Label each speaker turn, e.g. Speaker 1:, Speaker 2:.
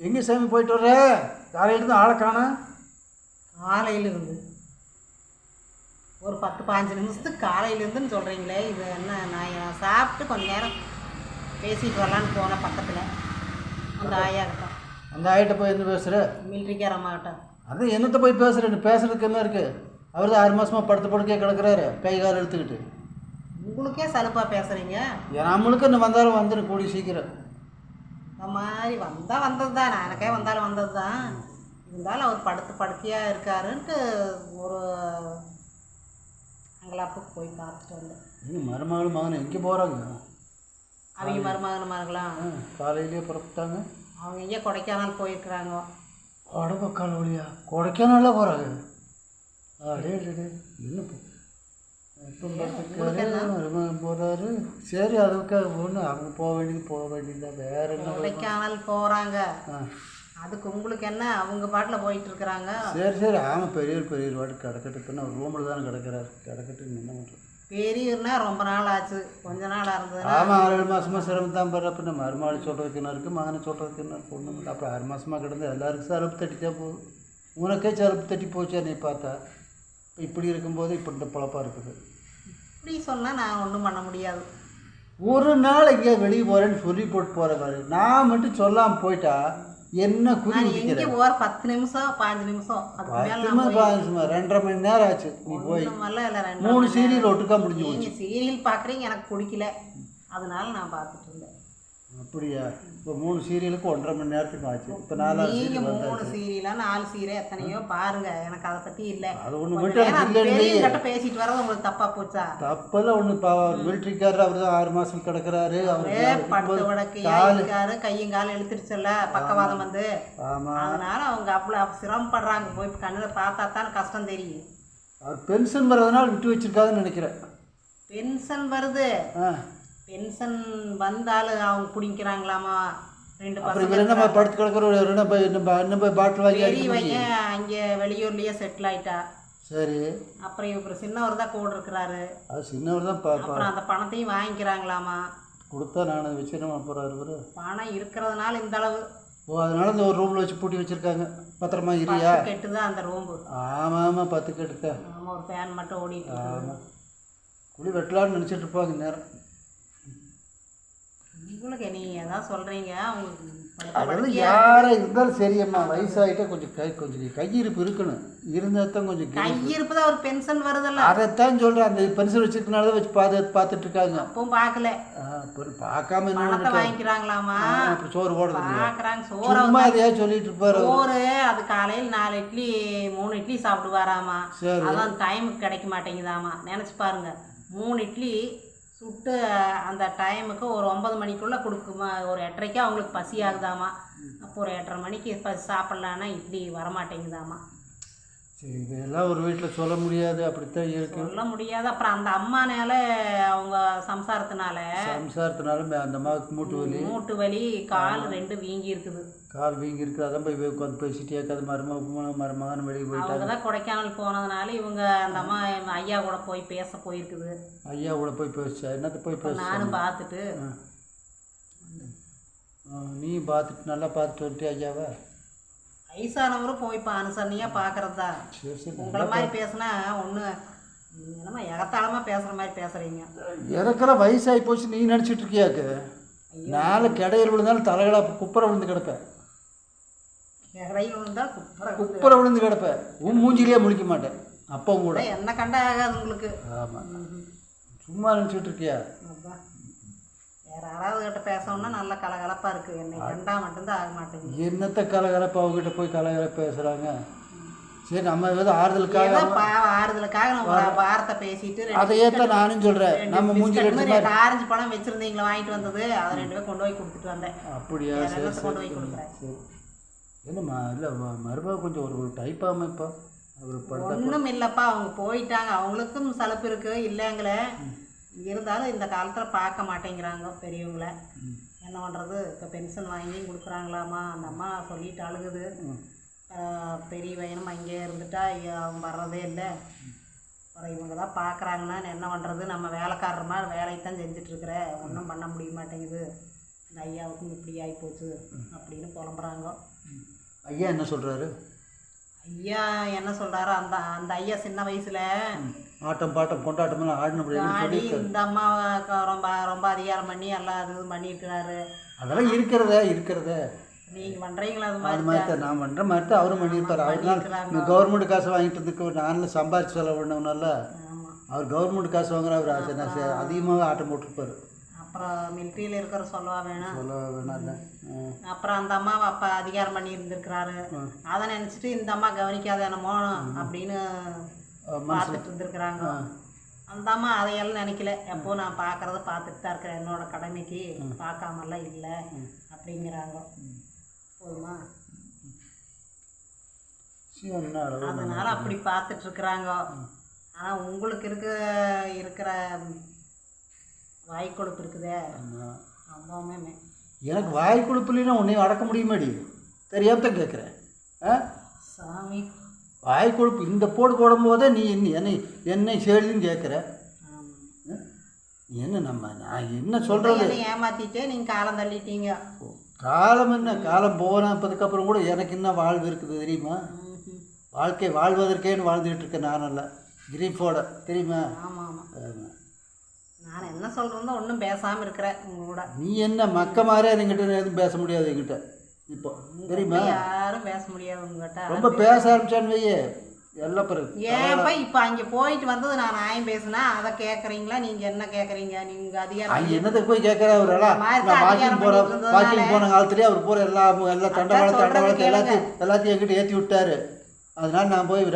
Speaker 1: எங்கே சாமி போயிட்டு வர்ற? காலையிலேருந்து ஆளை காணோம்.
Speaker 2: காலையிலேருந்து ஒரு 10-15 நிமிஷத்துக்கு காலையிலேருந்துன்னு சொல்கிறீங்களே, இது என்ன? நான் சாப்பிட்டு கொஞ்ச நேரம் பேசிட்டு வரலான்னு போனேன் பக்கத்தில் அந்த ஆயா கிட்ட.
Speaker 1: அந்த ஆயிட்ட போய் என்ன பேசுகிற?
Speaker 2: மிலிட்ரிக்கார அம்மாக்கிட்ட.
Speaker 1: அது என்னத்தை போய் பேசுகிறேன்னு? பேசுகிறதுக்கு என்ன இருக்குது? அவர் தான் 6 மாதமாக படுத்த படுக்கையே கிடக்குறாரு, கை கால் எடுத்துக்கிட்டு.
Speaker 2: உங்களுக்கே சலுப்பாக பேசுகிறீங்க.
Speaker 1: நம்மளுக்கு இன்னும் வந்தாலும் வந்துடும் கூடி சீக்கிரம்.
Speaker 2: இந்த மாதிரி வந்தால் வந்தது தான், நான் எனக்கே வந்தாலும் வந்தது தான். இருந்தாலும் அவர் படுக்கையாக இருக்காருன்ட்டு ஒரு அங்கலாப்புக்கு போய் பார்த்துட்டு வந்தேன்.
Speaker 1: இன்னும் மருமகளும் மகனும் எங்கே போகிறாங்க?
Speaker 2: அவங்க மருமகனுமார்களாம்
Speaker 1: காலையிலேயே புறப்பட்டாங்க.
Speaker 2: அவங்க எங்கே கொடைக்கானல் போயிருக்கிறாங்க.
Speaker 1: அடப்பக்கால் வழியா கொடைக்கானல்லாம் போகிறாங்க? அடே என்ன போகிறாரு? சரி, அதுக்காக ஒன்று அவங்க போக வேண்டியதுதான். வேற என்ன?
Speaker 2: கொடைக்கானல் போகிறாங்க. அதுக்கு உங்களுக்கு என்ன? அவங்க பாட்டில் போயிட்டு இருக்கிறாங்க.
Speaker 1: சரி ஆமாம், பெரியவர் வாட்டு கிடக்கட்டு. பின்ன ஒரு ரூமில் தானே கிடக்கிறாரு. கிடக்கட்டு என்ன பண்ணுறது?
Speaker 2: பெரியவர்னா ரொம்ப நாள் ஆச்சு, கொஞ்ச நாள் இருந்தது.
Speaker 1: ஆமாம், 6 மாதமாக சிரமம் தான் பெற. பின்ன மருமகள் சொல்கிறதுக்கு என்ன இருக்குது, மகனை சொல்கிறதுக்கு என்ன இருக்குது? ஒன்றும் இல்லை. அப்புறம் 6 மாதமாக கிடந்து எல்லாருக்கும் சலுப்பு தட்டித்தான் போகுது. உனக்கே சலுப்பு தட்டி போச்சா நீ பார்த்தா? இப்போ இப்படி இருக்கும்போது இப்படி இந்த பழப்பாக இருக்குது.
Speaker 2: இப்படி சொன்னால் நான் ஒன்றும் பண்ண முடியாது.
Speaker 1: ஒரு நாள் எங்கேயா வெளியே போகிறேன்னு சொல்லி போட்டு போகிற மாதிரி நான் மட்டும் சொல்லாமல் போயிட்டா என்ன குறி?
Speaker 2: எங்கே போகிற 10 நிமிஷம் 15 நிமிஷம்
Speaker 1: 2.5 மணி நேரம் ஆச்சு. நீ போய் 3 சீரியல் ஒட்டுக்கா முடிஞ்சு போச்சு.
Speaker 2: நீங்கள் சீரியல் பார்க்குறீங்க, எனக்கு பிடிக்கல, அதனால நான் பார்த்துட்டு இருந்தேன்.
Speaker 1: அப்படியா? இப்போ 3 சீரியலுக்கு 1.5 மணி நேரத்துக்கு ஆச்சு. இப்போ 4
Speaker 2: நீங்கள் 3 சீரியலா 4 சீரியல் எத்தனையோ பாருங்க, எனக்கு அதை பற்றி இல்லை.
Speaker 1: அது ஒன்று மட்டும்
Speaker 2: பெரியவங்கிட்ட பேசிட்டு வரது உங்களுக்கு தப்பா போச்சா?
Speaker 1: தப்பெல்லாம் ஒன்று. மிலிட்ரிக்காரர் அவர் தான் 6 மாதம் கிடக்கிறாரு.
Speaker 2: அவரே படுத்த வடக்கையா இருக்காரு, கையும் காலம் எழுத்துருச்சுல்ல, பக்கவாதம் வந்து. அதனால அவங்க அவ்வளோ சிரமப்படுறாங்க. போய் கண்ணில் பார்த்தா தான் கஷ்டம் தெரியும்.
Speaker 1: அவர் பென்ஷன் வர்றதுனால விட்டு வச்சிருக்காதுன்னு நினைக்கிறேன்.
Speaker 2: பென்ஷன் வருது. பென்ஷன் வந்தாலும் அவங்க பிடிக்கிறாங்களாமா. 2 பசங்க
Speaker 1: படுத்து கிடக்கிற பாட்டில் வாங்கி
Speaker 2: அங்கே வெளியூர்லேயே செட்டில் ஆயிட்டா.
Speaker 1: சரி.
Speaker 2: அப்புறம் இவர் சின்னவர் தான் கூட இருக்கிறாரு.
Speaker 1: அது சின்னவர் தான்.
Speaker 2: அப்புறம் அந்த பணத்தையும் வாங்கிக்கிறாங்களாமா.
Speaker 1: கொடுத்தா நான் வச்சுருமா போகிறாரு.
Speaker 2: பணம் இருக்கிறதுனால இந்த அளவு.
Speaker 1: அதனால இந்த ஒரு ரூமில் வச்சு பூட்டி வச்சுருக்காங்க. பத்திரமா இரியா?
Speaker 2: கெட்டுதான் அந்த ரூம்பு.
Speaker 1: ஆமாம் 10 கெட்டுக்கா.
Speaker 2: ஆமாம், ஒரு ஃபேன் மட்டும் ஓடிட்டு.
Speaker 1: ஆமாம், குழி வெட்டலான்னு நினச்சிட்டு இருப்பாங்க நேரம்.
Speaker 2: உங்களுக்கு நீ எதாவது சொல்கிறீங்க,
Speaker 1: அதாவது யாராக இருந்தாலும் சரியம்மா, வயசாகிட்டா கொஞ்சம் கையிருப்பு இருக்கணும். இருந்தால் தான் கொஞ்சம்
Speaker 2: கையிருப்பு தான். ஒரு பென்ஷன் வருதில்ல,
Speaker 1: அதைத்தான் சொல்கிறேன். அந்த பென்ஷன் வச்சுருக்கனால தான் வச்சு பார்த்துட்டு இருக்காங்க.
Speaker 2: அப்பவும் பார்க்கல.
Speaker 1: பார்க்காம
Speaker 2: என்ன வாங்கிக்கிறாங்களாமா.
Speaker 1: அப்புறம் சோறு போடுறது
Speaker 2: பார்க்குறாங்க. சோறு
Speaker 1: அதையா சொல்லிட்டு இருப்பாரு.
Speaker 2: சோறு அது காலையில் 4 இட்லி 3 இட்லி சாப்பிடுவாராமா. அதான் டைமுக்கு கிடைக்க மாட்டேங்குதாமா. நினச்சி பாருங்க, 3 இட்லி சுட்டு அந்த டைமுக்கு ஒரு 9 மணிக்குள்ளே கொடுக்குமா. ஒரு 8:30க்கு அவங்களுக்கு பசி ஆகுதாமா. அப்போ ஒரு 8:30 மணிக்கு சாப்பிட்லான்னா இட்லி வரமாட்டேங்குதாமா.
Speaker 1: சரி, இதெல்லாம் ஒரு வீட்டில் சொல்ல முடியாது. அப்படித்தான் இருக்கு,
Speaker 2: சொல்ல முடியாது. அப்புறம் அந்த அம்மானால அவங்க சம்சாரத்தினால
Speaker 1: அந்த அம்மாவுக்கு மூட்டு வலி,
Speaker 2: கால் 2 வீங்கி இருக்குது.
Speaker 1: கால் வீங்கி இருக்குது. அதான் போய் உட்காந்து பேசிட்டே இருக்காது. மருமகன் வெளியே போயிட்டு
Speaker 2: அவங்க தான் கொடைக்கானல் போனதுனால இவங்க அந்த அம்மா ஐயா கூட போய் பேச போயிருக்குது.
Speaker 1: ஐயா கூட போய் பேச என்னத்தை போய் பேச?
Speaker 2: நானும் பார்த்துட்டு.
Speaker 1: நீ பார்த்துட்டு நல்லா பார்த்துட்டு வந்துட்டு ஐயாவை?
Speaker 2: வயசானவரும் போய் இப்போ அனுசரணையாக பார்க்குறது தான். உங்களை மாதிரி பேசுனா ஒன்று என்னம்மா எகத்தாளமாக பேசுகிற மாதிரி பேசுகிறீங்க.
Speaker 1: எனக்கெல்லாம் வயசாகி போச்சு நீ நினச்சிட்டு இருக்கியாக்கு? நாலு கிடையில் விழுந்தாலும் தலைகளாக குப்பரை விழுந்து கிடப்பேன்.
Speaker 2: கிடையில் விழுந்தால்
Speaker 1: குப்பரை விழுந்து கிடப்பேன். மூஞ்சிலேயே முழிக்க மாட்டேன். அப்போ கூட
Speaker 2: என்ன கண்டா ஆகாது உங்களுக்கு.
Speaker 1: ஆமாம், சும்மா நினச்சிட்டு இருக்கியா?
Speaker 2: வேறு யாராவது கிட்ட பேசணும்னா நல்லா கலகலப்பாக இருக்குது. என்னை கண்டா மட்டும்தான் ஆக மாட்டேங்குது.
Speaker 1: என்னத்தை கலகலப்பு? அவங்ககிட்ட போய் கலகலப்பு பேசுகிறாங்க. சரி, நம்ம ஏதாவது ஆறுதலுக்காக
Speaker 2: நம்ம வார்த்தை பேசிட்டு
Speaker 1: அதையே தான் நானும் சொல்கிறேன். நம்ம மூஞ்சில்
Speaker 2: ஆரஞ்சு பழம் வச்சுருந்தீங்களா, வாங்கிட்டு வந்தது, அதை 2 பேர் கொண்டு போய் கொடுத்துட்டு வந்தேன்.
Speaker 1: அப்படியா?
Speaker 2: கொண்டு போய் கொடுக்குறேன்.
Speaker 1: சரி, என்னம்மா இல்லை மருமக கொஞ்சம் ஒரு டைப்பாக அமைப்பா.
Speaker 2: ஒன்றும் இல்லைப்பா, அவங்க போயிட்டாங்க. அவங்களுக்கும் சலுப்பு இருக்குது இல்லைங்களே. இருந்தாலும் இந்த காலத்தில் பார்க்க மாட்டேங்கிறாங்க பெரியவங்கள. என்ன பண்ணுறது? இப்போ பென்ஷன் வாங்கியும் கொடுக்குறாங்களாமா. அந்த அம்மா சொல்லிட்டு அழுகுது. பெரிய பையனும் அங்கேயே இருந்துட்டா அவங்க வர்றதே இல்லை. அப்புறம் இவங்க தான் பார்க்குறாங்கன்னா என்ன பண்ணுறது? நம்ம வேலைக்காரர் மாதிரி வேலையை தான் செஞ்சிட்ருக்குற, ஒன்றும் பண்ண முடிய மாட்டேங்குது. இந்த ஐயாவுக்கும் இப்படி ஆகி போச்சு அப்படின்னு புலம்புறாங்க.
Speaker 1: ஐயா என்ன சொல்கிறாரு?
Speaker 2: ஐயா என்ன சொல்கிறாரோ அந்த அந்த ஐயா சின்ன வயசில்
Speaker 1: ஆட்டம் பாட்டம் கொண்டாட்டமெல்லாம் ஆடினப்படின்னு
Speaker 2: ஆடி
Speaker 1: சொல்லி
Speaker 2: இந்த அம்மாவை ரொம்ப ரொம்ப அதிகாரம் பண்ணி எல்லாம் அது இது பண்ணியிருக்கிறாரு.
Speaker 1: அதெல்லாம் இருக்கிறதே
Speaker 2: நீங்கள் பண்ணுறீங்களா அது
Speaker 1: அது
Speaker 2: மாதிரி?
Speaker 1: மாதிரி தான் நான் பண்ணுற மாதிரி தான் அவரும் பண்ணியிருப்பார். அவர் தான் கவர்மெண்ட் காசு வாங்கிட்டு இருந்துக்கு நானில் சம்பாரிச்சு செலவு பண்ணவனால
Speaker 2: ஆமாம்.
Speaker 1: அவர் கவர்மெண்ட் காசு வாங்குற அவர் அதிகமாக ஆட்டம் போட்டிருப்பார்.
Speaker 2: அப்புறம் மிலிட்ரியில் இருக்கிற சொல்லவா வேணும்.
Speaker 1: சொல்ல வேணாம்.
Speaker 2: அப்புறம் அந்த அம்மாவை அப்போ அதிகாரம் பண்ணி இருந்திருக்கிறாரு. அதை நினச்சிட்டு இந்த அம்மா கவனிக்காத என்னமோ அப்படின்னு பார்த்துட்டு இருந்திருக்கிறாங்க. அந்த அம்மா அதையெல்லாம் நினைக்கல. எப்போ நான் பார்க்குறத பார்த்துட்டு தான் இருக்கிறேன், என்னோட கடமைக்கு பார்க்காமலாம் இல்லை அப்படிங்கிறாங்க. போதுமா? அதனால அப்படி பார்த்துட்டு இருக்கிறாங்க. ஆனால் உங்களுக்கு இருக்கிற வாய் கொழுப்பு இருக்குதே ரொம்பவுமே.
Speaker 1: எனக்கு வாய் கொழுப்பு இல்லைன்னா உன்னையும் அடக்க முடியுமாடி? தெரியாம தான் கேட்குறேன்.
Speaker 2: சாமி
Speaker 1: வாய் கொழுப்பு இந்த போடும்போதே நீ என்னை சேலின்னு கேட்குற. என்ன நான் என்ன சொல்கிறது?
Speaker 2: ஏமாற்றிட்டே நீங்கள் காலம் தள்ளிட்டீங்க.
Speaker 1: காலம் என்ன காலம் போனதுக்கப்புறம் கூட எனக்கு என்ன வாழ்வு இருக்குது தெரியுமா? வாழ்க்கை வாழ்வதற்கேன்னு வாழ்ந்துகிட்டு இருக்கேன் நானல்ல, கிரீஃபோட தெரியுமா?
Speaker 2: ஆமாம் ஆமாம். நான் என்ன சொல்கிறேன்னா ஒன்றும் பேசாமல் இருக்கிறேன் உங்களோட.
Speaker 1: நீ என்ன மக்க மாதிரியா என்கிட்ட எதுவும் பேச முடியாது என்கிட்ட இப்போ தெரியுமா?
Speaker 2: யாரும் பேச முடியாது உங்ககிட்ட.
Speaker 1: ரொம்ப பேச ஆரம்பிச்சான்னு வையே எல்லாம் பிறகு.
Speaker 2: ஏன்ப்பா இப்போ அங்கே போயிட்டு வந்தது நான் நியாயம் பேசுனா அதை கேட்குறீங்களா? நீங்கள் என்ன கேட்குறீங்க? நீங்கள் அதிகாரம்
Speaker 1: அங்கே என்னத்துக்கு போய் கேட்குற? அவரெல்லாம் நான் வாக்கிங் போன காலத்துலேயே அவர் போகிற எல்லா தண்டவாளத்தை எல்லாத்தையும் என்கிட்ட ஏற்றி விட்டாரு. அதனால நான் போய்